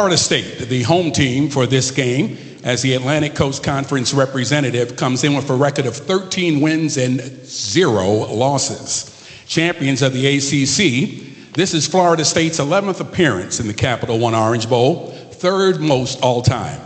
Florida State, the home team for this game, as the Atlantic Coast Conference representative, comes in with a record of 13 wins and 0 losses. Champions of the ACC, this is Florida State's 11th appearance in the Capital One Orange Bowl, 3rd most all time.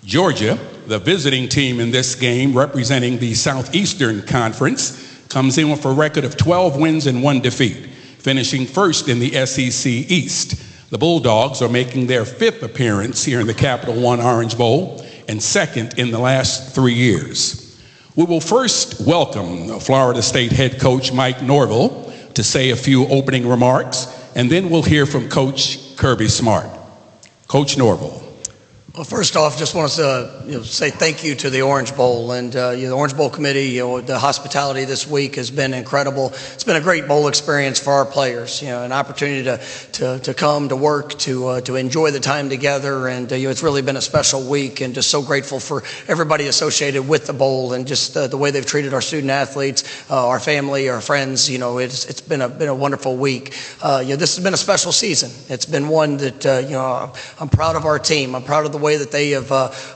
Georgia, the visiting team in this game representing the Southeastern Conference, comes in with a record of 12 wins and 1 defeat, finishing 1st in the SEC East. The Bulldogs are making their 5th appearance here in the Capital One Orange Bowl and 2nd in the last 3 years. We will first welcome Florida State head coach Mike Norvell to say a few opening remarks, and then we'll hear from Coach Kirby Smart. Coach Norvell. Well, first off, just want to say thank you to the Orange Bowl and the Orange Bowl committee. The hospitality this week has been incredible. It's been a great bowl experience for our players. An opportunity to come to work, to enjoy the time together, and it's really been a special week. And just so grateful for everybody associated with the bowl and just the way they've treated our student athletes, our family, our friends. It's been a wonderful week. This has been a special season. It's been one that I'm proud of our team. I'm proud of the way that they have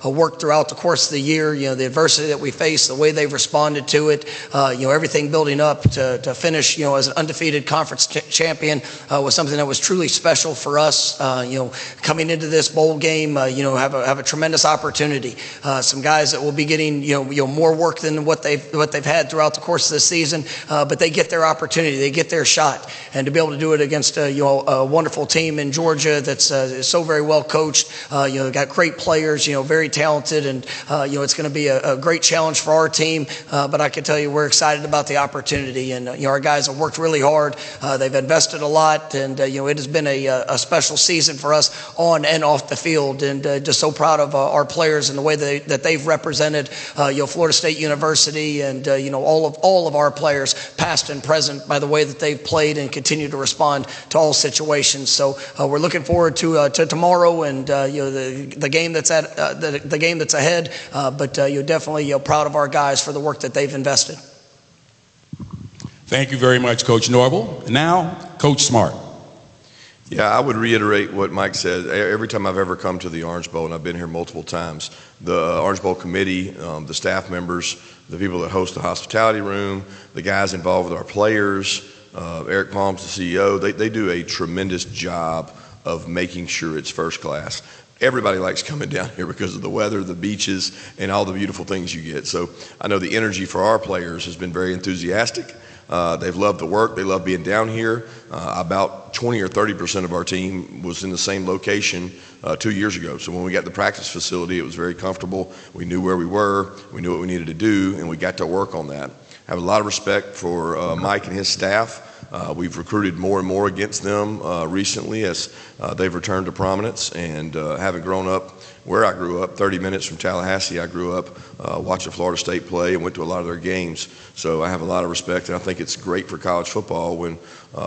worked throughout the course of the year, the adversity that we faced, the way they've responded to it, everything building up to finish, as an undefeated conference champion was something that was truly special for us. Coming into this bowl game, have a tremendous opportunity. Some guys that will be getting, more work than what they've had throughout the course of the season, but they get their opportunity, they get their shot, and to be able to do it against a wonderful team in Georgia that's so very well coached, got great players, very talented, and it's going to be a great challenge for our team. But I can tell you we're excited about the opportunity, and our guys have worked really hard. They've invested a lot, and it has been a special season for us on and off the field, and just so proud of our players and the way that they've represented Florida State University, and all of our players, past and present, by the way that they've played and continue to respond to all situations. So we're looking forward to tomorrow and the game that's the game that's ahead, but you're definitely proud of our guys for the work that they've invested. Thank you very much, Coach Norvell. And now, Coach Smart. Yeah, I would reiterate what Mike said. Every time I've ever come to the Orange Bowl, and I've been here multiple times, the Orange Bowl committee, the staff members, the people that host the hospitality room, the guys involved with our players, Eric Palms, the CEO, they do a tremendous job of making sure it's first class. Everybody likes coming down here because of the weather, the beaches, and all the beautiful things you get. So I know the energy for our players has been very enthusiastic. They've loved the work. They love being down here. About 20 or 30% of our team was in the same location 2 years ago. So when we got the practice facility, it was very comfortable. We knew where we were. We knew what we needed to do, and we got to work on that. I have a lot of respect for Mike and his staff. We've recruited more and more against them recently as they've returned to prominence, and having grown up where I grew up, 30 minutes from Tallahassee, I grew up watching Florida State play and went to a lot of their games. So I have a lot of respect, and I think it's great for college football when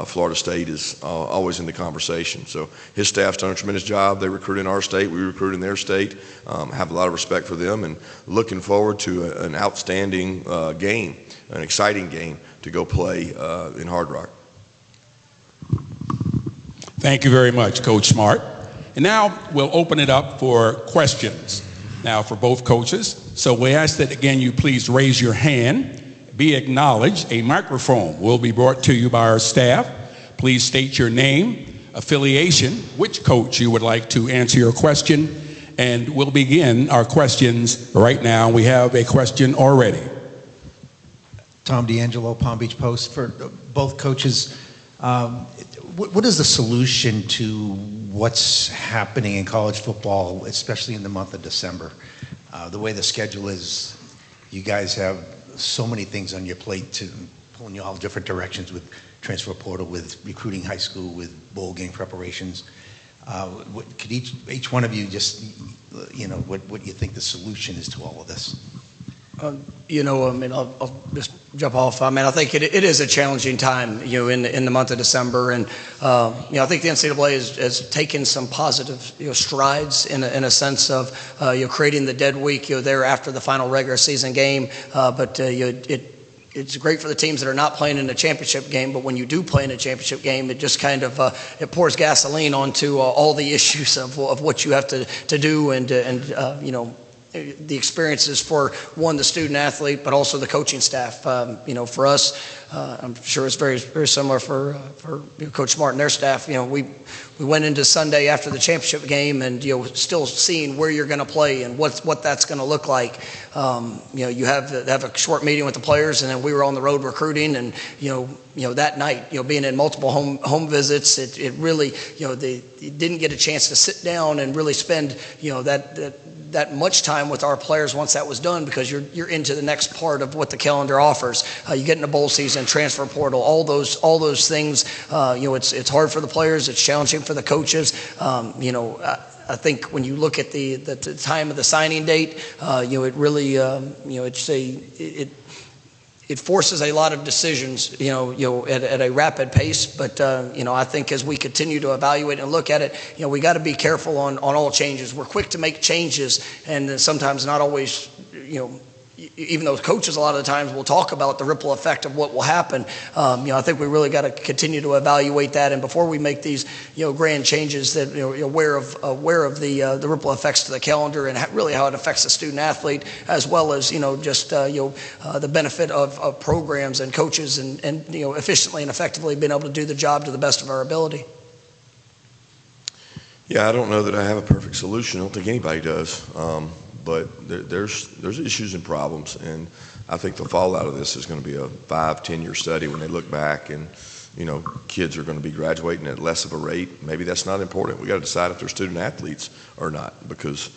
Florida State is always in the conversation. So his staff's done a tremendous job. They recruit in our state, we recruit in their state. Have a lot of respect for them, and looking forward to an outstanding game, an exciting game to go play in Hard Rock. Thank you very much, Coach Smart. And now we'll open it up for questions now for both coaches. So we ask that, again, you please raise your hand, be acknowledged. A microphone will be brought to you by our staff. Please state your name, affiliation, which coach you would like to answer your question, and we'll begin our questions right now. We have a question already. Tom D'Angelo, Palm Beach Post. For both coaches, what is the solution to what's happening in college football, especially in the month of December? The way the schedule is, you guys have so many things on your plate to pulling you all different directions with transfer portal, with recruiting high school, with bowl game preparations. Could each one of you just, what you think the solution is to all of this? I'll just jump off. I think it is a challenging time, in the month of December, and I think the NCAA has taken some positive, strides in a sense of creating the dead week, there after the final regular season game, but it it's great for the teams that are not playing in a championship game, but when you do play in a championship game, it just kind of it pours gasoline onto all the issues of what you have to do and the experiences for the student athlete, but also the coaching staff. For us, I'm sure it's very, very similar for Coach Smart and their staff. We went into Sunday after the championship game and still seeing where you're going to play and what that's going to look like. You have a short meeting with the players, and then we were on the road recruiting, and that night, being in multiple home visits, it really they didn't get a chance to sit down and really spend that much time with our players once that was done, because you're into the next part of what the calendar offers. You get into bowl season, transfer portal, all those things. It's hard for the players. It's challenging for the coaches. I think when you look at the time of the signing date, it really it forces a lot of decisions, at a rapid pace. But I think as we continue to evaluate and look at it, we got to be careful on all changes. We're quick to make changes, and sometimes not always, even though coaches a lot of the times will talk about the ripple effect of what will happen. I think we really got to continue to evaluate that, and before we make these grand changes, that aware of the ripple effects to the calendar and really how it affects the student athlete, as well as just the benefit of programs and coaches and efficiently and effectively being able to do the job to the best of our ability. Yeah, I don't know that I have a perfect solution. I don't think anybody does. But there's issues and problems, and I think the fallout of this is going to be a 5-10 year study when they look back, and kids are going to be graduating at less of a rate. Maybe that's not important. We got to decide if they're student athletes or not, because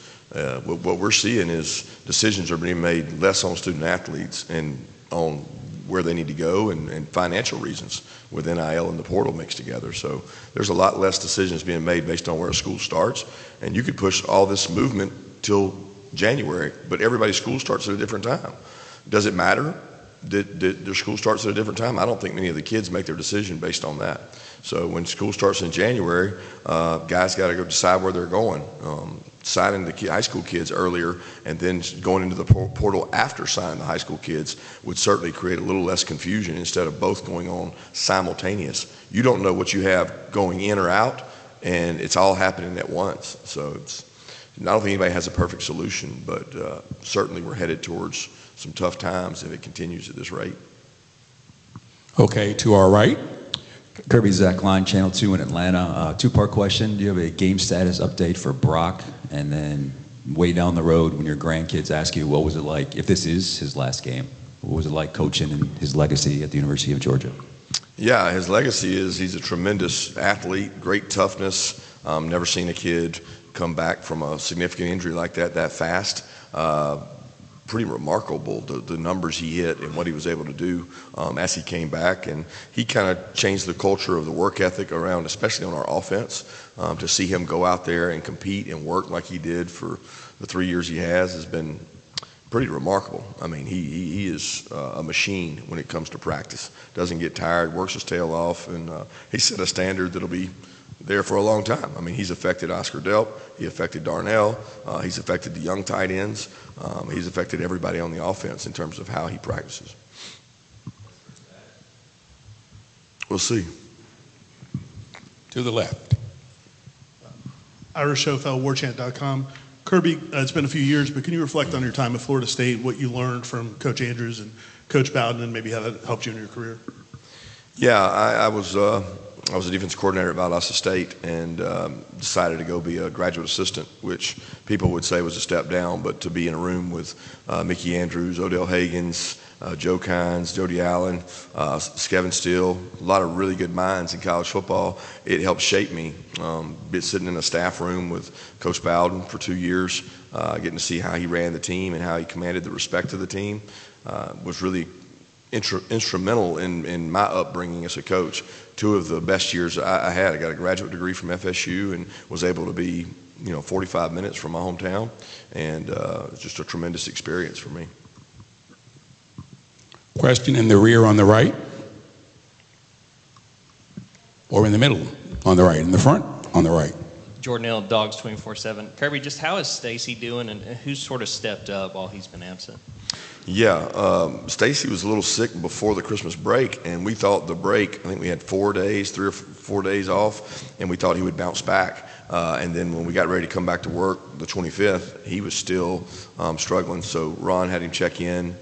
what we're seeing is decisions are being made less on student athletes and on where they need to go and financial reasons with NIL and the portal mixed together. So there's a lot less decisions being made based on where a school starts, and you could push all this movement till January, but everybody's school starts at a different time. Does it matter that their school starts at a different time? I don't think many of the kids make their decision based on that. So when school starts in January, guys got to go decide where they're going. Signing the high school kids earlier and then going into the portal after signing the high school kids would certainly create a little less confusion instead of both going on simultaneous. You don't know what you have going in or out, and it's all happening at once. So I don't think anybody has a perfect solution, but certainly we're headed towards some tough times if it continues at this rate. Okay, to our right. Kirby, Zach Line, Channel 2 in Atlanta. Two-part question. Do you have a game status update for Brock? And then way down the road, when your grandkids ask you, what was it like, if this is his last game, what was it like coaching and his legacy at the University of Georgia? Yeah, his legacy is he's a tremendous athlete, great toughness. Never seen a kid come back from a significant injury like that fast. Pretty remarkable, the numbers he hit and what he was able to do as he came back. And he kind of changed the culture of the work ethic around, especially on our offense. To see him go out there and compete and work like he did for the 3 years he has been pretty remarkable. I mean, he is a machine when it comes to practice. Doesn't get tired, works his tail off, and he set a standard that'll be there for a long time. I mean, he's affected Oscar Delp, he affected Darnell, he's affected the young tight ends, he's affected everybody on the offense in terms of how he practices. We'll see. To the left. Ira Schofel, Warchant.com. Kirby, it's been a few years, but can you reflect on your time at Florida State, what you learned from Coach Andrews and Coach Bowden, and maybe how that helped you in your career? Yeah, I was a defense coordinator at Valdosta State and decided to go be a graduate assistant, which people would say was a step down, but to be in a room with Mickey Andrews, Odell Hagens, Joe Kynes, Jody Allen, Skevin Steele, a lot of really good minds in college football. It helped shape me. Sitting in a staff room with Coach Bowden for 2 years, getting to see how he ran the team and how he commanded the respect of the team was really instrumental in my upbringing as a coach. 2 of the best years I had. I got a graduate degree from FSU and was able to be 45 minutes from my hometown, and just a tremendous experience for me. Question in the rear on the right, or in the middle on the right, in the front on the right. Jordan Hill, Dogs 24/7. Kirby, just how is Stacy doing, and who's sort of stepped up while he's been absent? Yeah, Stacy was a little sick before the Christmas break, and we thought the break, I think we had 4 days, 3 or 4 days off, and we thought he would bounce back. And then when we got ready to come back to work the 25th, he was still struggling. So Ron had him check in.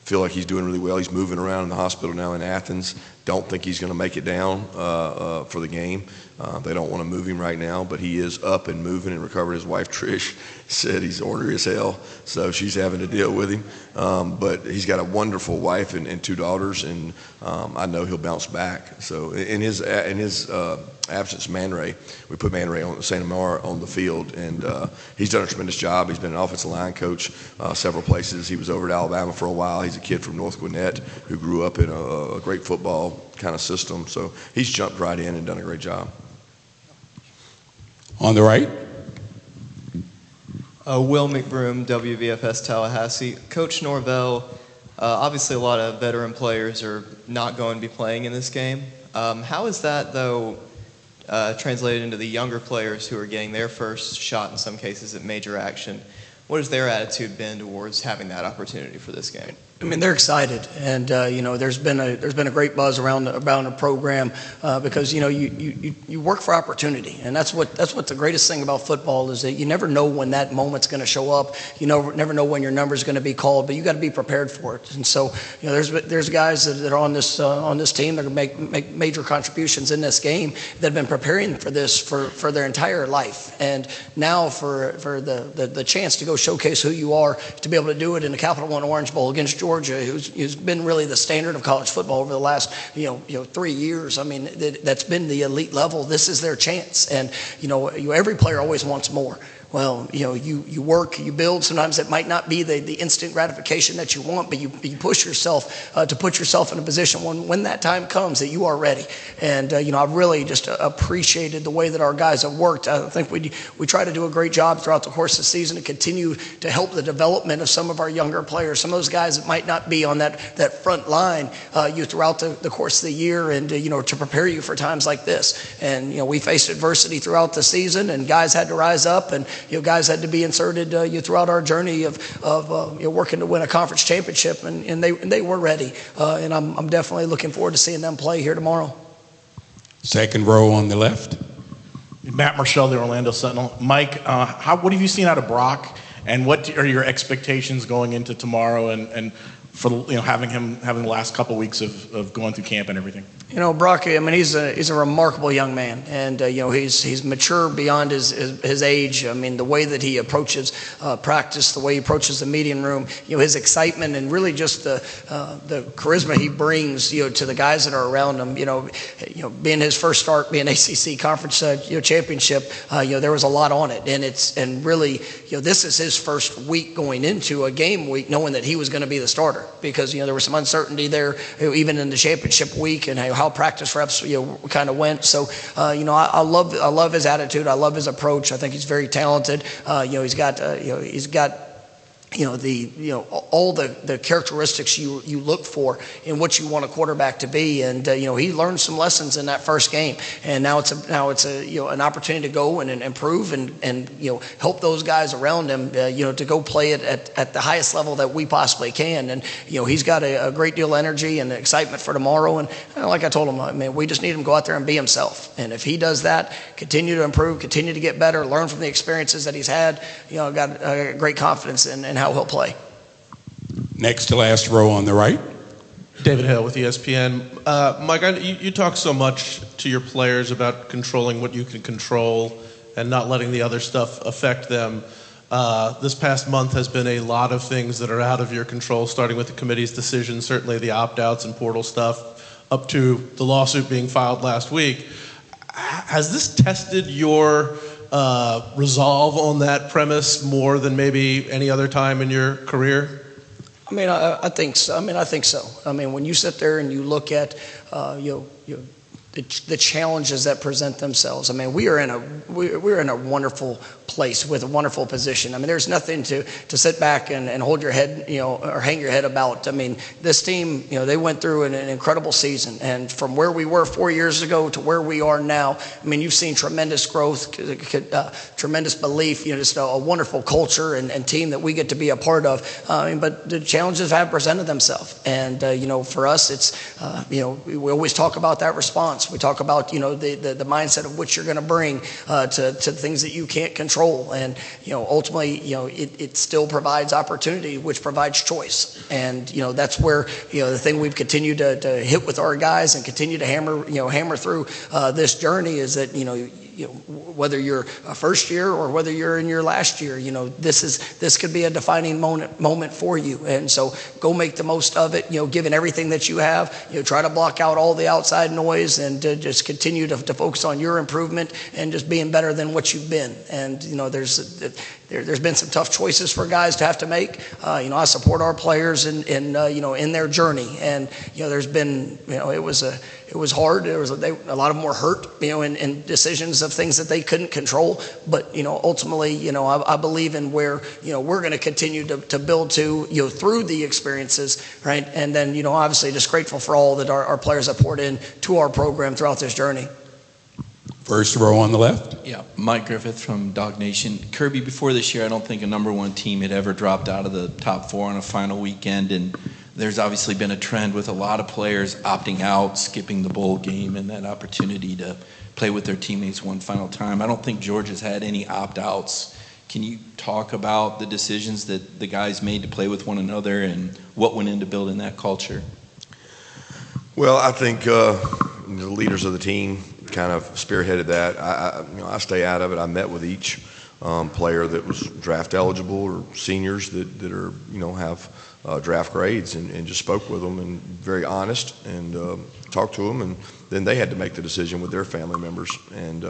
Feel like he's doing really well. He's moving around in the hospital now in Athens. Don't think he's going to make it down for the game. They don't want to move him right now, but he is up and moving and recovered. His wife, Trish, said he's ornery as hell, so she's having to deal with him. But he's got a wonderful wife and 2 daughters, and I know he'll bounce back. So in his absence, Man Ray, we put Man Ray on Santa Mara on the field, and he's done a tremendous job. He's been an offensive line coach several places. He was over at Alabama for a while. He's a kid from North Gwinnett who grew up in a great football kind of system. So he's jumped right in and done a great job. On the right. Will McBroom, WVFS Tallahassee. Coach Norvell, obviously a lot of veteran players are not going to be playing in this game. How is that, though, translated into the younger players who are getting their first shot in some cases at major action? What has their attitude been towards having that opportunity for this game? I mean, they're excited, and there's been a great buzz around the program because you work for opportunity, and that's what the greatest thing about football is, that you never know when that moment's going to show up. You never know when your number's going to be called, but you got to be prepared for it. And so there's guys that are on this team that are make major contributions in this game that have been preparing for this for their entire life, and now for the chance to go showcase who you are, to be able to do it in the Capital One Orange Bowl against Georgia, who's been really the standard of college football over the last 3 years. I mean, that's been the elite level. This is their chance, and every player always wants more. Well, you work, you build. Sometimes it might not be the instant gratification that you want, but you push yourself to put yourself in a position when that time comes that you are ready. And I've really just appreciated the way that our guys have worked. I think we try to do a great job throughout the course of the season to continue to help the development of some of our younger players, some of those guys that might not be on that front line throughout the course of the year, and to prepare you for times like this. And we faced adversity throughout the season, and guys had to rise up, and guys had to be inserted throughout our journey of working to win a conference championship, and they were ready. And I'm definitely looking forward to seeing them play here tomorrow. Second row on the left. Matt Marshall, the Orlando Sentinel. Mike, what have you seen out of Brock, and what are your expectations going into tomorrow, and for having the last couple weeks of going through camp and everything? Brock, I mean, he's a remarkable young man, and he's mature beyond his age. I mean, the way that he approaches practice, the way he approaches the meeting room, his excitement, and really just the charisma he brings, to the guys that are around him. Being his first start, being ACC conference championship, there was a lot on it, and really, this is his first week going into a game week, knowing that he was going to be the starter, because there was some uncertainty there, even in the championship week, and how practice reps kind of went. So I love his attitude. I love his approach. I think he's very talented. He's got all the characteristics you look for in what you want a quarterback to be, and he learned some lessons in that first game, and now it's an opportunity to go and improve and help those guys around him to go play it at the highest level that we possibly can. And he's got a great deal of energy and excitement for tomorrow, and like I told him, we just need him to go out there and be himself, and if he does that, continue to improve, continue to get better, learn from the experiences that he's had, I've got great confidence in how he'll play. Next to last row on the right. David Hill with ESPN. Mike, you talk so much to your players about controlling what you can control and not letting the other stuff affect them. This past month has been a lot of things that are out of your control, starting with the committee's decision, certainly the opt-outs and portal stuff, up to the lawsuit being filed last week. Has this tested your resolve on that premise more than maybe any other time in your career? I think so. I mean, when you sit there and you look at the challenges that present themselves. I mean, we're in a wonderful place with a wonderful position. I mean, there's nothing to sit back and hold your head, or hang your head about. I mean, this team, they went through an incredible season, and from where we were 4 years ago to where we are now, I mean, you've seen tremendous growth, tremendous belief, just a wonderful culture and team that we get to be a part of. But the challenges have presented themselves, and for us, it's we always talk about that response. We talk about the mindset of what you're going to bring to the things that you can't control, and ultimately it still provides opportunity, which provides choice, and that's where the thing we've continued to hit with our guys and continue to hammer through this journey is that whether you're a first year or whether you're in your last year, this could be a defining moment for you. And so go make the most of it, given everything that you have, try to block out all the outside noise and just continue to focus on your improvement and just being better than what you've been. And, there's been some tough choices for guys to have to make. I support our players in their journey. And, there's been, it was hard. There was a lot of them were hurt, in decisions of things that they couldn't control. But, ultimately, I believe in where, we're going to continue to build to, through the experiences, right? And then, obviously just grateful for all that our players have poured in to our program throughout this journey. First row on the left. Yeah, Mike Griffith from Dog Nation. Kirby, before this year, I don't think a number one team had ever dropped out of the top four on a final weekend, and there's obviously been a trend with a lot of players opting out, skipping the bowl game, and that opportunity to play with their teammates one final time. I don't think Georgia's had any opt-outs. Can you talk about the decisions that the guys made to play with one another and what went into building that culture? Well, I think the leaders of the team kind of spearheaded that. I stay out of it. I met with each player that was draft eligible or seniors that are have draft grades and just spoke with them and very honest and talked to them, and then they had to make the decision with their family members, and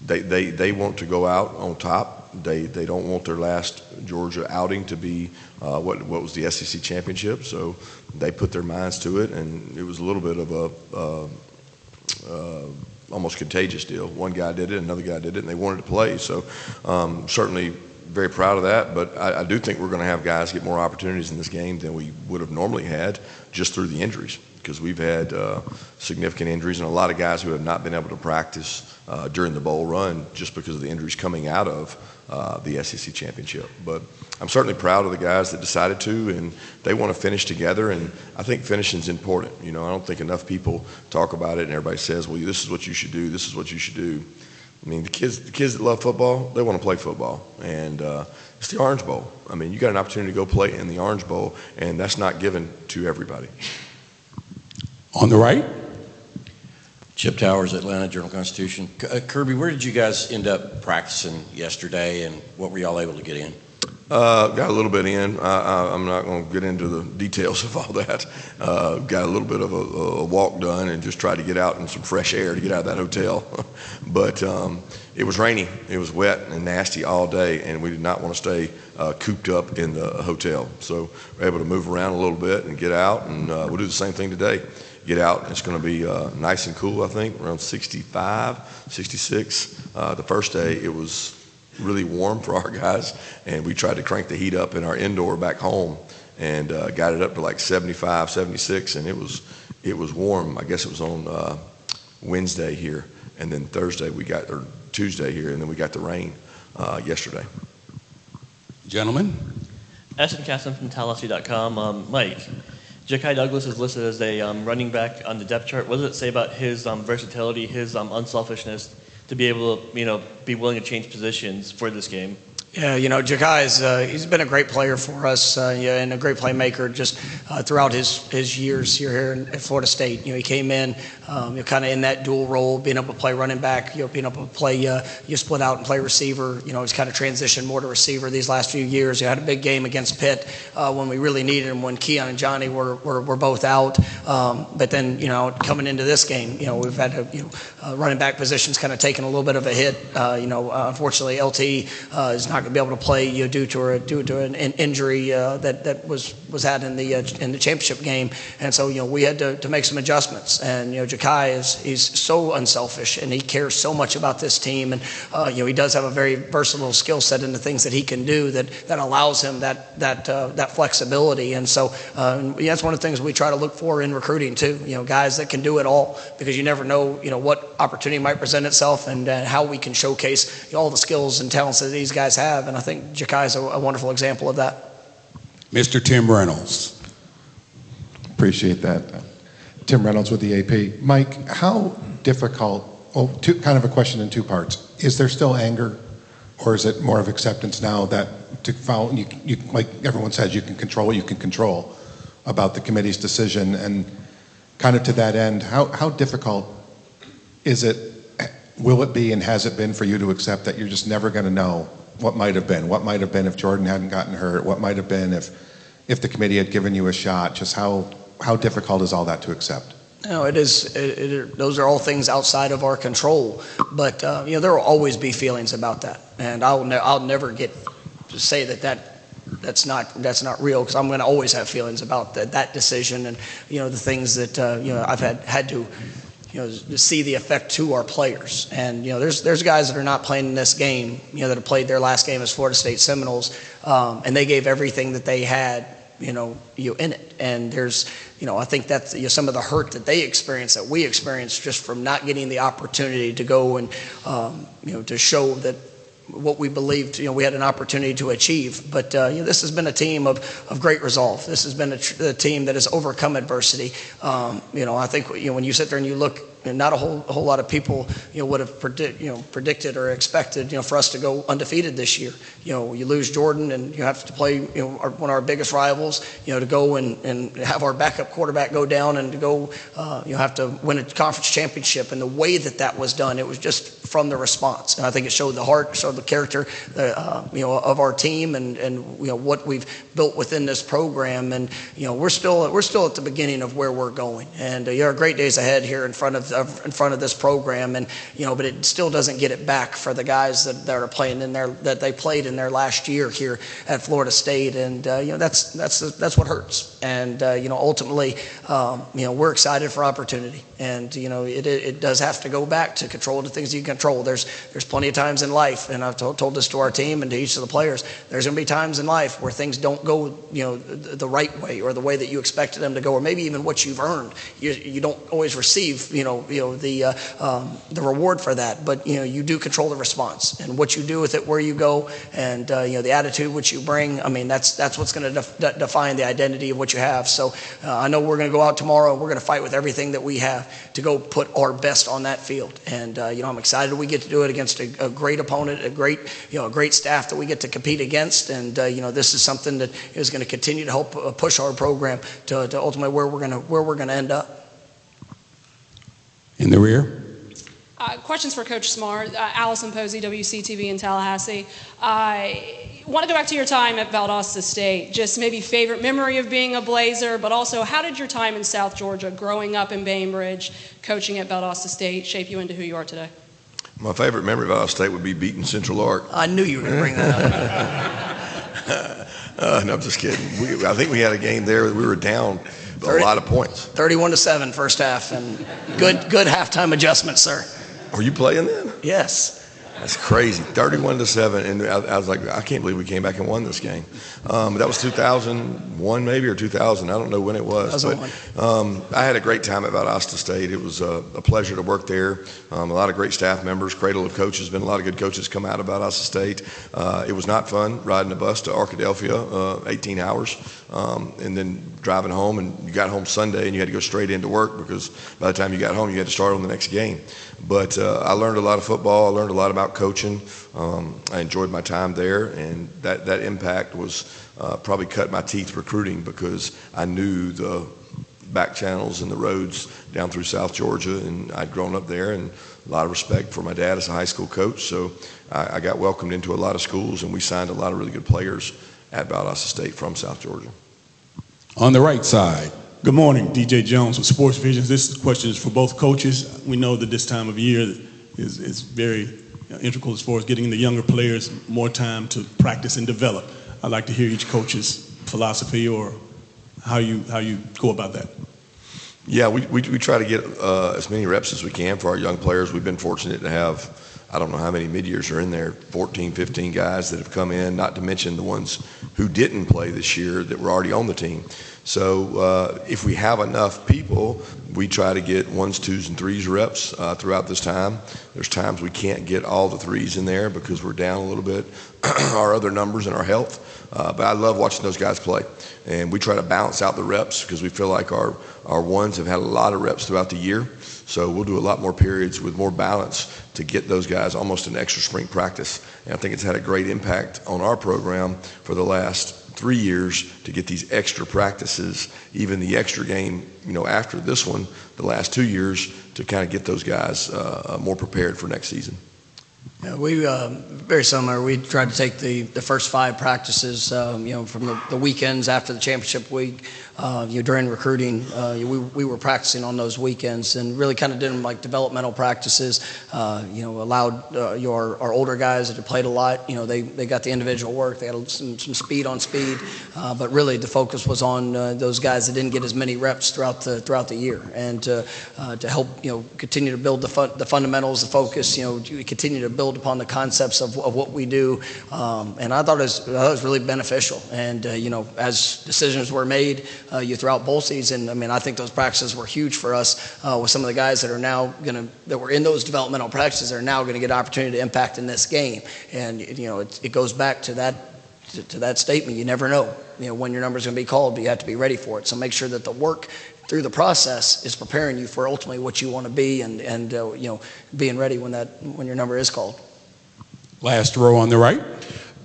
they want to go out on top. They don't want their last Georgia outing to be what was the SEC championship, so they put their minds to it, and it was a little bit of a almost contagious deal. One guy did it, another guy did it, and they wanted to play. So certainly very proud of that, but I do think we're going to have guys get more opportunities in this game than we would have normally had just through the injuries, because we've had significant injuries and a lot of guys who have not been able to practice during the bowl run just because of the injuries coming out of the SEC championship. But I'm certainly proud of the guys that decided to, and they want to finish together, and I think finishing is important. I don't think enough people talk about it and everybody says, well, this is what you should do, this is what you should do. I mean, the kids that love football, they want to play football, and it's the Orange Bowl. I mean, you got an opportunity to go play in the Orange Bowl, and that's not given to everybody. On the right. Chip Towers, Atlanta Journal-Constitution. Kirby, where did you guys end up practicing yesterday, and what were y'all able to get in? Got a little bit in. I'm not going to get into the details of all that. Got a little bit of a walk done and just tried to get out in some fresh air to get out of that hotel. But it was rainy. It was wet and nasty all day, and we did not want to stay cooped up in the hotel. So we're able to move around a little bit and get out, and we'll do the same thing today. Get out. It's going to be nice and cool, I think, around 65, 66. The first day it was really warm for our guys, and we tried to crank the heat up in our indoor back home and got it up to like 75, 76, and it was warm. I guess it was on Wednesday here, and then Tuesday here, and then we got the rain yesterday. Gentlemen. Ashton Casson from Tallahassee.com. Mike, Ja'Kai Douglas is listed as a running back on the depth chart. What does it say about his versatility, his unselfishness to be able to, be willing to change positions for this game? Yeah, Ja'Kai he's been a great player for us, and a great playmaker just throughout his years here at Florida State. He came in, kind of in that dual role, being able to play running back, being able to play, you split out and play receiver. He's kind of transitioned more to receiver these last few years. He had a big game against Pitt when we really needed him, when Keon and Johnny were both out. But then, coming into this game, we've had running back positions kind of taken a little bit of a hit. Unfortunately, LT is not going to be able to play due to an injury that was was had in the championship game. And so, we had to make some adjustments. And, Ja'Kai he's so unselfish, and he cares so much about this team. And, he does have a very versatile skill set in the things that he can do that allows him that flexibility. And so that's one of the things we try to look for in recruiting too, guys that can do it all, because you never know, what opportunity might present itself, and how we can showcase all the skills and talents that these guys have. And I think Ja'Kai is a wonderful example of that. Mr. Tim Reynolds. Appreciate that. Tim Reynolds with the AP. Mike, how difficult, kind of a question in two parts. Is there still anger, or is it more of acceptance now that to follow, you like everyone says, you can control what you can control about the committee's decision? And kind of to that end, how difficult is it, will it be, and has it been for you to accept that you're just never going to know what might have been? What might have been if Jordan hadn't gotten hurt? What might have been if the committee had given you a shot? Just how difficult is all that to accept? No, it is. Those are all things outside of our control. But there will always be feelings about that, and I'll never say that's not real, because I'm going to always have feelings about that decision, and the things that I've had to to see the effect to our players. And there's guys that are not playing in this game, that have played their last game as Florida State Seminoles, and they gave everything that they had, in it. And there's, I think that's some of the hurt that they experience, that we experience, just from not getting the opportunity to go and to show that what we believed we had an opportunity to achieve. But this has been a team of great resolve. This has been a team that has overcome adversity. I think when you sit there and you look, and not a whole lot of people would have predicted or expected for us to go undefeated this year. You lose Jordan, and you have to play one of our biggest rivals, to go and have our backup quarterback go down, and to go have to win a conference championship. And the way that was done, it was just from the response. And I think it showed the heart, showed the character of our team, and what we've built within this program. And we're still at the beginning of where we're going, and there are great days ahead here in front of this program. And but it still doesn't get it back for the guys that are playing in that they played in their last year here at Florida State. And that's what hurts. And ultimately we're excited for opportunity, and it does have to go back to control the things you can control. There's plenty of times in life, and I've told this to our team and to each of the players, there's going to be times in life where things don't go the right way, or the way that you expected them to go, or maybe even what you've earned. You don't always receive the reward for that, but you do control the response, and what you do with it, where you go, and the attitude which you bring. I mean, that's what's going to define the identity of what you have. So I know we're going to go out tomorrow, and we're going to fight with everything that we have to go put our best on that field. And I'm excited we get to do it against a great opponent, a great staff that we get to compete against. And this is something that is going to continue to help push our program to ultimately where we're going to end up. In the rear. Questions for Coach Smart. Allison Posey, WCTV in Tallahassee. I want to go back to your time at Valdosta State. Just maybe favorite memory of being a Blazer, but also how did your time in South Georgia, growing up in Bainbridge, coaching at Valdosta State, shape you into who you are today? My favorite memory of Valdosta State would be beating Central Arc. I knew you were going to bring that up. No, I'm just kidding. I think we had a game there that we were down a lot of points. 31-7 first half, and good halftime adjustment, sir. Were you playing then? Yes. That's crazy. 31-7, and I was like, I can't believe we came back and won this game. That was 2001 maybe, or 2000. I don't know when it was. But I had a great time at Valdosta State. It was a pleasure to work there. A lot of great staff members, cradle of coaches. Been a lot of good coaches come out of Valdosta State. It was not fun riding a bus to Arkadelphia, 18 hours, and then driving home. And you got home Sunday, and you had to go straight into work, because by the time you got home, you had to start on the next game. But I learned a lot of football. I learned a lot about coaching. I enjoyed my time there, and that impact was probably cut my teeth recruiting, because I knew the back channels and the roads down through South Georgia, and I'd grown up there, and a lot of respect for my dad as a high school coach. So I got welcomed into a lot of schools, and we signed a lot of really good players at Valdosta State from South Georgia. On the right side. Good morning, DJ Jones with Sports Visions. This question is for both coaches. We know that this time of year is very integral as far as getting the younger players more time to practice and develop. I'd like to hear each coach's philosophy or how you go about that? Yeah, we try to get as many reps as we can for our young players. We've been fortunate to have, I don't know how many mid-years are in there, 14, 15 guys that have come in, not to mention the ones who didn't play this year that were already on the team. So if we have enough people, we try to get 1s, 2s, and 3s reps throughout this time. There's times we can't get all the 3s in there because we're down a little bit, our other numbers and our health. But I love watching those guys play. And we try to balance out the reps because we feel like our 1s have had a lot of reps throughout the year. So we'll do a lot more periods with more balance to get those guys almost an extra spring practice. And I think it's had a great impact on our program for the last 3 years to get these extra practices, even the extra game, after this one, the last 2 years, to kind of get those guys more prepared for next season. Yeah, we very similar. We tried to take the first 5 practices, from the weekends after the championship week. During recruiting, we were practicing on those weekends and really kind of did them like developmental practices. Allowed our older guys that had played a lot. They got the individual work. They got some speed on speed, but really the focus was on those guys that didn't get as many reps throughout the year, and to help continue to build the fundamentals, the focus. Continue to build upon the concepts of what we do, and I thought it was really beneficial. And as decisions were made throughout bowl season, I think those practices were huge for us with some of the guys that were in those developmental practices are now going to get opportunity to impact in this game. And it goes back to that statement. You never know when your number is going to be called, but you have to be ready for it. So make sure that the work through the process is preparing you for ultimately what you want to be, and being ready when your number is called. Last row on the right.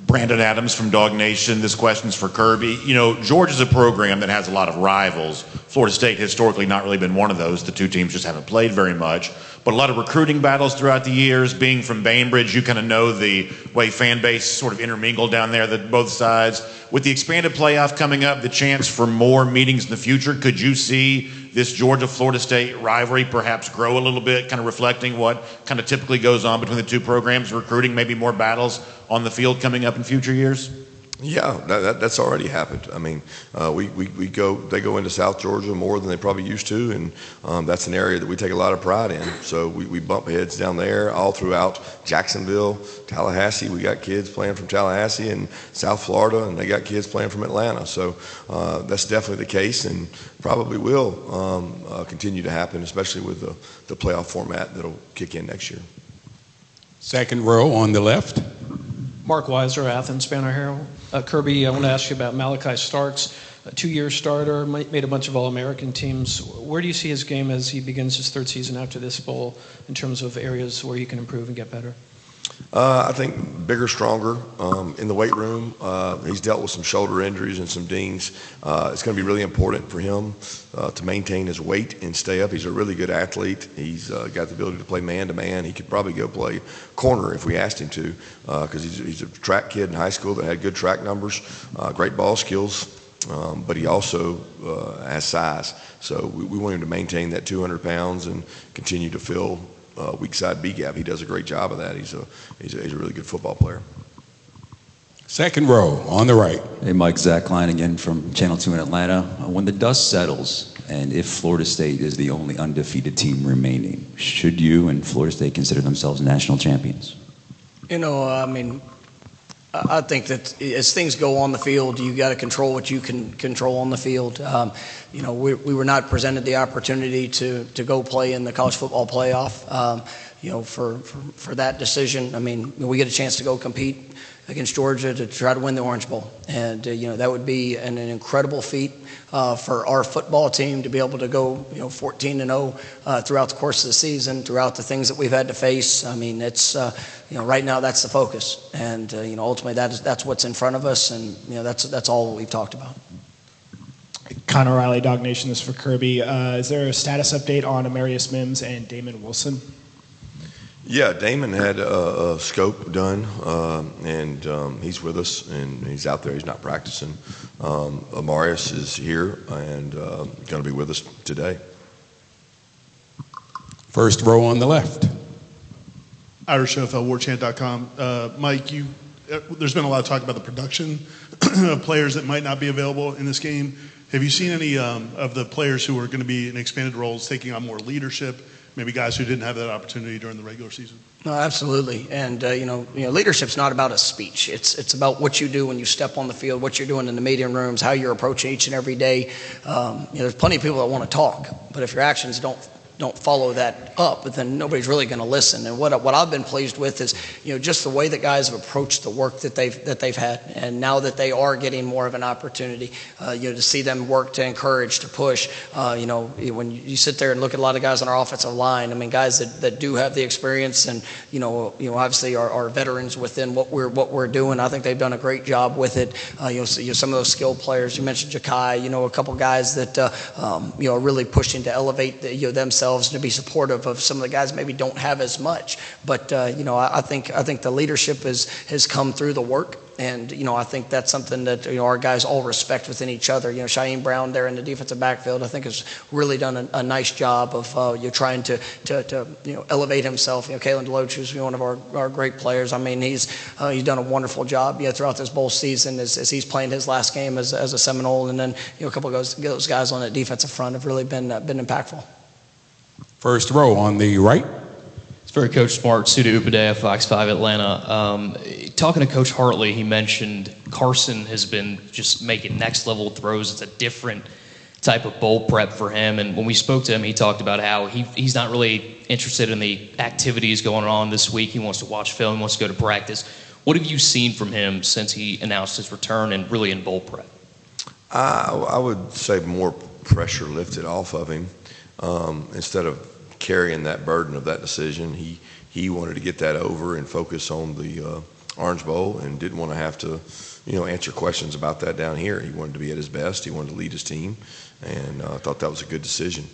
Brandon Adams from Dog Nation. This question's for Kirby. Georgia's a program that has a lot of rivals. Florida State historically not really been one of those. The two teams just haven't played very much. But a lot of recruiting battles throughout the years. Being from Bainbridge, you kind of know the way fan base sort of intermingled down there, both sides. With the expanded playoff coming up, the chance for more meetings in the future, could you see this Georgia-Florida State rivalry perhaps grow a little bit, kind of reflecting what kind of typically goes on between the two programs, recruiting maybe more battles on the field coming up in future years? Yeah, that's already happened. They go into South Georgia more than they probably used to, and that's an area that we take a lot of pride in. So we bump heads down there all throughout Jacksonville, Tallahassee. We got kids playing from Tallahassee and South Florida, and they got kids playing from Atlanta. So that's definitely the case, and probably will continue to happen, especially with the playoff format that'll kick in next year. Second row on the left. Mark Weiser, Athens Banner Herald. Kirby, I want to ask you about Malachi Starks, a 2-year starter, made a bunch of All-American teams. Where do you see his game as he begins his 3rd season after this bowl in terms of areas where he can improve and get better? I think bigger, stronger in the weight room. He's dealt with some shoulder injuries and some dings. It's going to be really important for him to maintain his weight and stay up. He's a really good athlete. He's got the ability to play man-to-man. He could probably go play corner if we asked him to, because he's a track kid in high school that had good track numbers, great ball skills, but he also has size. So we want him to maintain that 200 pounds and continue to fill weak side B gap. He does a great job of that. He's a really good football player. Second row on the right. Hey, Mike, Zach Klein again from Channel 2 in Atlanta. When the dust settles, and if Florida State is the only undefeated team remaining, should you and Florida State consider themselves national champions? I think that as things go on the field, you got to control what you can control on the field. We were not presented the opportunity to go play in the college football playoff. For that decision, we get a chance to go compete against Georgia to try to win the Orange Bowl, and that would be an incredible feat for our football team to be able to go 14-0 throughout the course of the season, throughout the things that we've had to face. It's right now that's the focus, and ultimately that's what's in front of us, and that's all we've talked about. Connor Riley, Dog Nation. This is for Kirby. Is there a status update on Amarius Mims and Damon Wilson? Yeah, Damon had a scope done, and he's with us, and he's out there. He's not practicing. Amarius is here and going to be with us today. First row on the left. Irish NFL, Warchant.com. Mike, you there's been a lot of talk about the production of players that might not be available in this game. Have you seen any of the players who are going to be in expanded roles taking on more leadership, maybe guys who didn't have that opportunity during the regular season? No, absolutely. And, leadership's not about a speech. It's about what you do when you step on the field, what you're doing in the meeting rooms, how you're approaching each and every day. There's plenty of people that want to talk, but if your actions don't follow that up, but then nobody's really going to listen. And what I've been pleased with is, just the way that guys have approached the work that they've had, and now that they are getting more of an opportunity, to see them work, to encourage, to push. When you sit there and look at a lot of guys on our offensive line, I mean, guys that do have the experience, and obviously are veterans within what we're doing. I think they've done a great job with it. Some of those skilled players you mentioned, Ja'Kai, a couple guys that are really pushing to elevate themselves, to be supportive of some of the guys maybe don't have as much. But I think the leadership has come through the work. And, I think that's something that, our guys all respect within each other. Shaheem Brown there in the defensive backfield, I think has really done a nice job of trying to elevate himself. Kalen DeLoach, who's one of our great players. I mean, he's done a wonderful job throughout this bowl season as he's playing his last game as a Seminole. And then, a couple of those guys on that defensive front have really been impactful. First row on the right. It's for Coach Smart, Suda Upadea, Fox 5 Atlanta. Talking to Coach Hartley, he mentioned Carson has been just making next level throws. It's a different type of bowl prep for him. And when we spoke to him, he talked about how he's not really interested in the activities going on this week. He wants to watch film, he wants to go to practice. What have you seen from him since he announced his return and really in bowl prep? I would say more pressure lifted off of him. Instead of carrying that burden of that decision, he wanted to get that over and focus on the Orange Bowl, and didn't want to have to, answer questions about that down here. He wanted to be at his best. He wanted to lead his team, and I thought that was a good decision.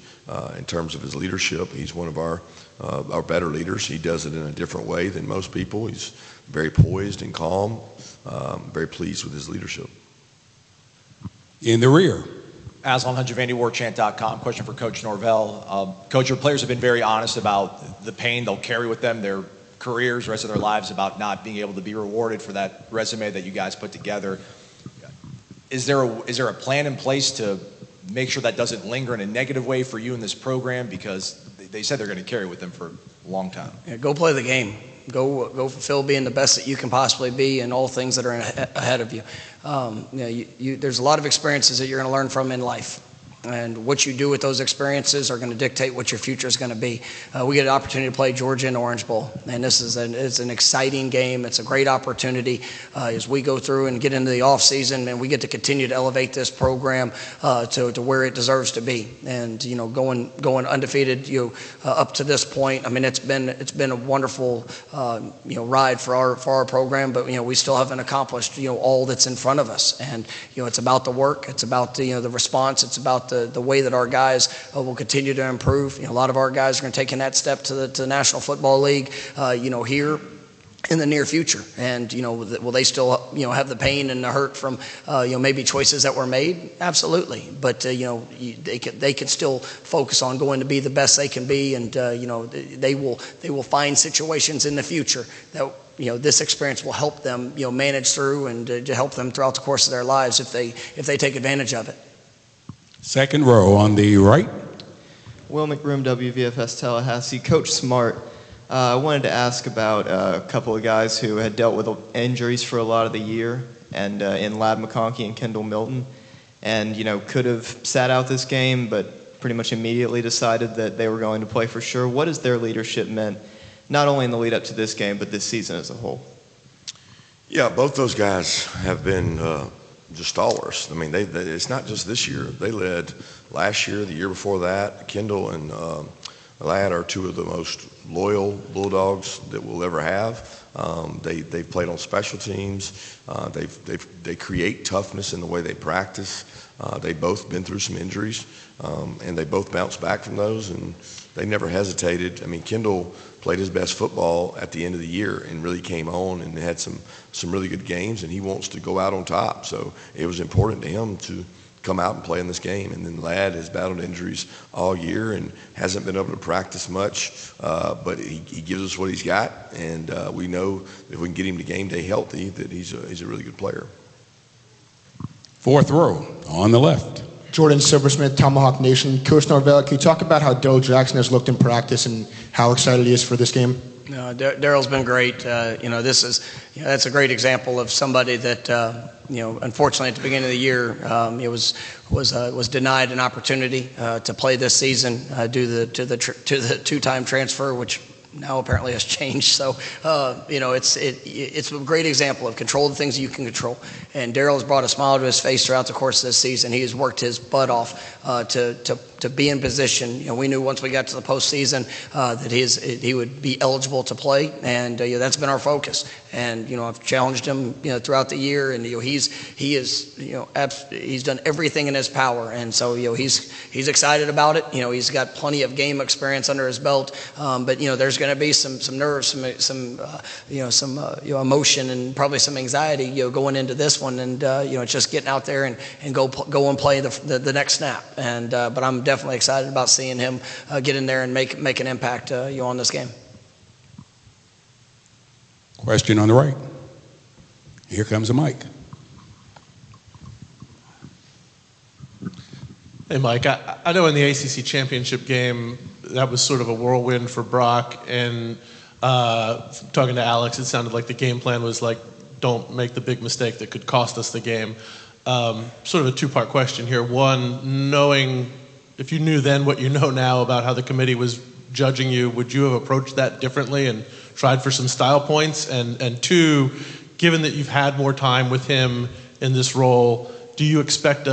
In terms of his leadership, he's one of our better leaders. He does it in a different way than most people. He's very poised and calm. Very pleased with his leadership. In the rear. Aslan Hunjavandi, Warchant.com. Question for Coach Norvell. Coach, your players have been very honest about the pain they'll carry with them their careers, the rest of their lives, about not being able to be rewarded for that resume that you guys put together. Is there a plan in place to make sure that doesn't linger in a negative way for you in this program? Because they said they're going to carry with them for a long time. Yeah, go play the game. Go fulfill being the best that you can possibly be in all things that are ahead of you. There's a lot of experiences that you're going to learn from in life. And what you do with those experiences are going to dictate what your future is going to be. We get an opportunity to play Georgia in the Orange Bowl, and it's an exciting game. It's a great opportunity as we go through and get into the off season, and we get to continue to elevate this program to where it deserves to be. And going undefeated up to this point, I mean it's been a wonderful ride for our program, but we still haven't accomplished all that's in front of us. And it's about the work, it's about the response, it's about the way that our guys will continue to improve. A lot of our guys are going to take that step to the National Football League, here in the near future. And will they still have the pain and the hurt from maybe choices that were made? Absolutely. But they can still focus on going to be the best they can be, and they will find situations in the future that this experience will help them manage through, and to help them throughout the course of their lives if they take advantage of it. Second row on the right. Will McBroom, WVFS Tallahassee. Coach Smart, I wanted to ask about a couple of guys who had dealt with injuries for a lot of the year, and in Lab McConkey and Kendall Milton, and could have sat out this game, but pretty much immediately decided that they were going to play for sure. What has their leadership meant, not only in the lead up to this game, but this season as a whole? Yeah, both those guys have been just stalwarts. I mean, it's not just this year. They led last year, the year before that. Kendall and Ladd are two of the most loyal Bulldogs that we'll ever have. They've played on special teams. They create toughness in the way they practice. They've both been through some injuries, and they both bounced back from those, and they never hesitated. I mean, Kendall played his best football at the end of the year and really came on and had some really good games, and he wants to go out on top. So it was important to him to come out and play in this game. And then Ladd has battled injuries all year and hasn't been able to practice much, but he gives us what he's got, and we know if we can get him to game day healthy, that he's a really good player. Fourth row on the left. Jordan Silversmith, Tomahawk Nation. Coach Norvell, can you talk about how Daryl Jackson has looked in practice and how excited he is for this game? No, Daryl's been great. That's a great example of somebody that unfortunately at the beginning of the year was denied an opportunity to play this season due to the two-time transfer, which now apparently has changed. So it's a great example of control the things you can control. And Daryl has brought a smile to his face throughout the course of this season. He has worked his butt off to be in position. We knew once we got to the postseason that he would be eligible to play, and that's been our focus. And I've challenged him throughout the year, and he's done everything in his power, and so he's excited about it. He's got plenty of game experience under his belt, but there's going to be some nerves, some emotion, and probably some anxiety going into this one, and it's just getting out there and go and play the next snap. And but I'm definitely excited about seeing him get in there and make an impact on this game. Question on the right. Here comes a mic. Hey, Mike, I know in the ACC championship game, that was sort of a whirlwind for Brock, and talking to Alex, it sounded like the game plan was like, don't make the big mistake that could cost us the game. Sort of a two-part question here. One, knowing, if you knew then what you know now about how the committee was judging you, would you have approached that differently and tried for some style points? And two, given that you've had more time with him in this role, do you expect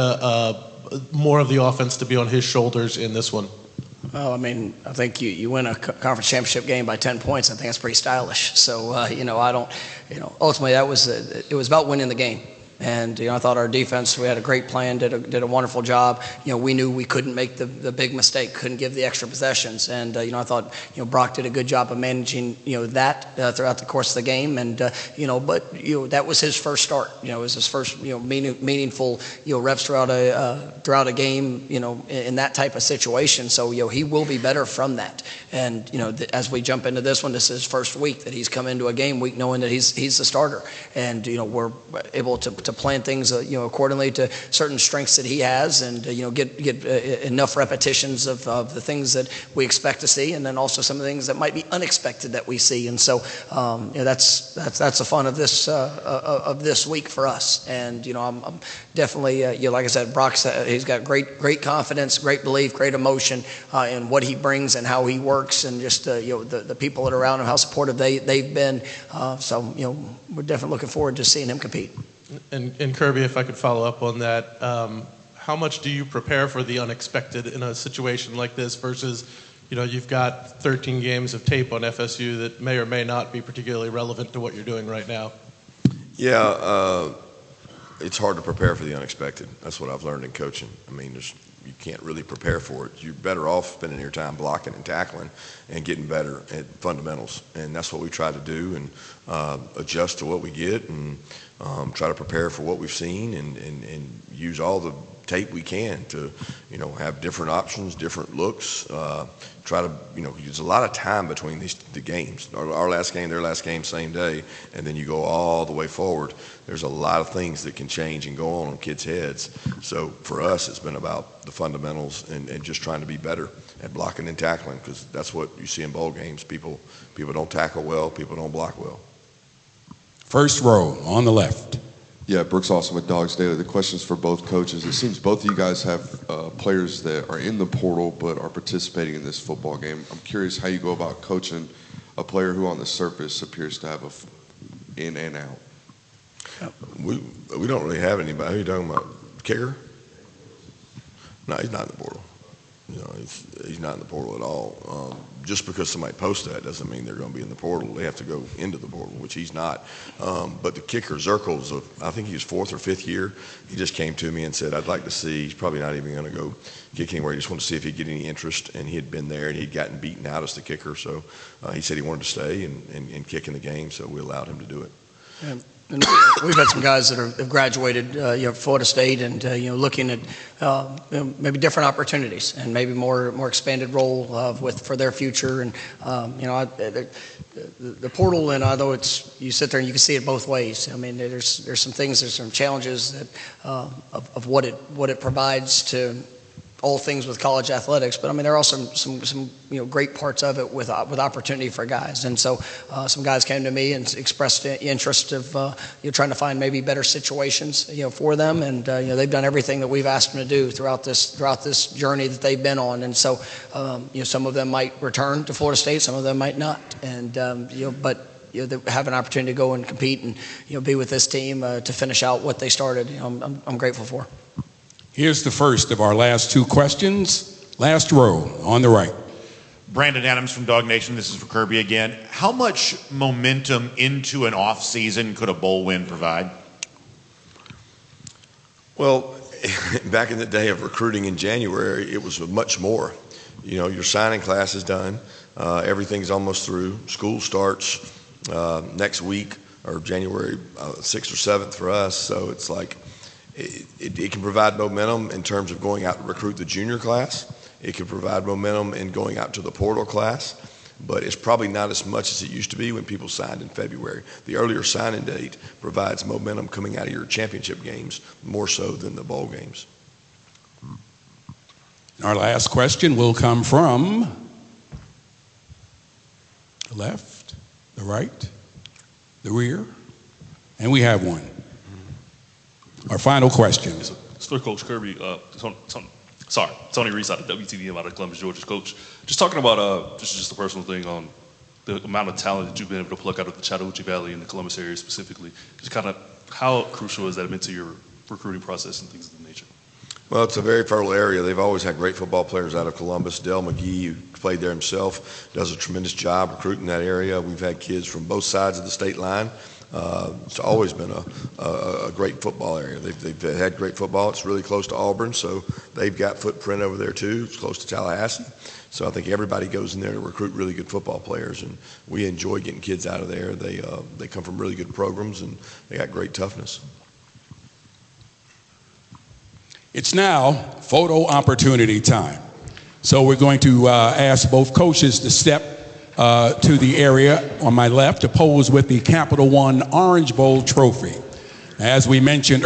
more of the offense to be on his shoulders in this one? Well, I think you win a conference championship game by 10 points. I think that's pretty stylish. So, ultimately it was about winning the game. And I thought our defense, we had a great plan, did a wonderful job. We knew we couldn't make the big mistake, couldn't give the extra possessions. And I thought Brock did a good job of managing that throughout the course of the game. And but that was his first start. It was his first meaningful reps throughout a game. In that type of situation. So he will be better from that. And as we jump into this one, this is his first week that he's come into a game week knowing that he's the starter. And we're able to plan things accordingly to certain strengths that he has, and get enough repetitions of the things that we expect to see, and then also some of the things that might be unexpected that we see. And so that's the fun of this week for us. And I'm definitely like I said, Brock's he's got great confidence, great belief, great emotion in what he brings and how he works, and just the people that are around him, how supportive they've been. So we're definitely looking forward to seeing him compete. And Kirby, if I could follow up on that, how much do you prepare for the unexpected in a situation like this versus, you've got 13 games of tape on FSU that may or may not be particularly relevant to what you're doing right now? Yeah, it's hard to prepare for the unexpected. That's what I've learned in coaching. You can't really prepare for it. You're better off spending your time blocking and tackling and getting better at fundamentals. And that's what we try to do, and adjust to what we get, and try to prepare for what we've seen, and use all the tape we can to, have different options, different looks. Try to, there's a lot of time between the games. Our last game, their last game, same day, and then you go all the way forward. There's a lot of things that can change and go on kids' heads. So for us, it's been about the fundamentals and just trying to be better at blocking and tackling, because that's what you see in bowl games. People don't tackle well, people don't block well. First row on the left. Yeah, Brooks Austin with Dogs Daily. The question's for both coaches. It seems both of you guys have players that are in the portal but are participating in this football game. I'm curious how you go about coaching a player who on the surface appears to have a in and out. We don't really have anybody. Who are you talking about? Kicker? No, he's not in the portal. He's not in the portal at all. Just because somebody posts that doesn't mean they're going to be in the portal. They have to go into the portal, which he's not. But the kicker, Zirkle's, I think he was 4th or 5th year. He just came to me and said, I'd like to see, he's probably not even going to go kick anywhere. He just wanted to see if he'd get any interest. And he had been there, and he'd gotten beaten out as the kicker. So he said he wanted to stay and kick in the game, so we allowed him to do it. And we've had some guys that have graduated, Florida State, and looking at maybe different opportunities and maybe more expanded role for their future. And the portal, and although you sit there and you can see it both ways. I mean, there's some things, there's some challenges that of what it provides to all things with college athletics, but I mean there are also some great parts of it with opportunity for guys, and so some guys came to me and expressed interest of trying to find maybe better situations for them, and they've done everything that we've asked them to do throughout this journey that they've been on, and so some of them might return to Florida State, some of them might not, and but they have an opportunity to go and compete and be with this team to finish out what they started. I'm grateful for. Here's the first of our last two questions. Last row on the right. Brandon Adams from Dog Nation. This is for Kirby again. How much momentum into an off season could a bowl win provide? Well, back in the day of recruiting in January, it was much more. Your signing class is done. Everything's almost through. School starts next week, or January 6th or 7th for us. So it's like, it can provide momentum in terms of going out to recruit the junior class. It can provide momentum in going out to the portal class, but it's probably not as much as it used to be when people signed in February. The earlier signing date provides momentum coming out of your championship games more so than the bowl games. Our last question will come from the left, the right, the rear, and we have one. Our final question. It's for Coach Kirby. Tony Reese out of WTVM out of Columbus, Georgia. Coach, just talking about this is just a personal thing on the amount of talent that you've been able to pluck out of the Chattahoochee Valley and the Columbus area specifically. Just kind of how crucial has that been to your recruiting process and things of that nature? Well, it's a very fertile area. They've always had great football players out of Columbus. Dell McGee, who played there himself, does a tremendous job recruiting that area. We've had kids from both sides of the state line. It's always been a great football area. They've had great football. It's really close to Auburn, so they've got footprint over there too. It's close to Tallahassee. So I think everybody goes in there to recruit really good football players, and we enjoy getting kids out of there. They come from really good programs, and they got great toughness. It's now photo opportunity time. So we're going to ask both coaches to step to the area on my left to pose with the Capital One Orange Bowl trophy. As we mentioned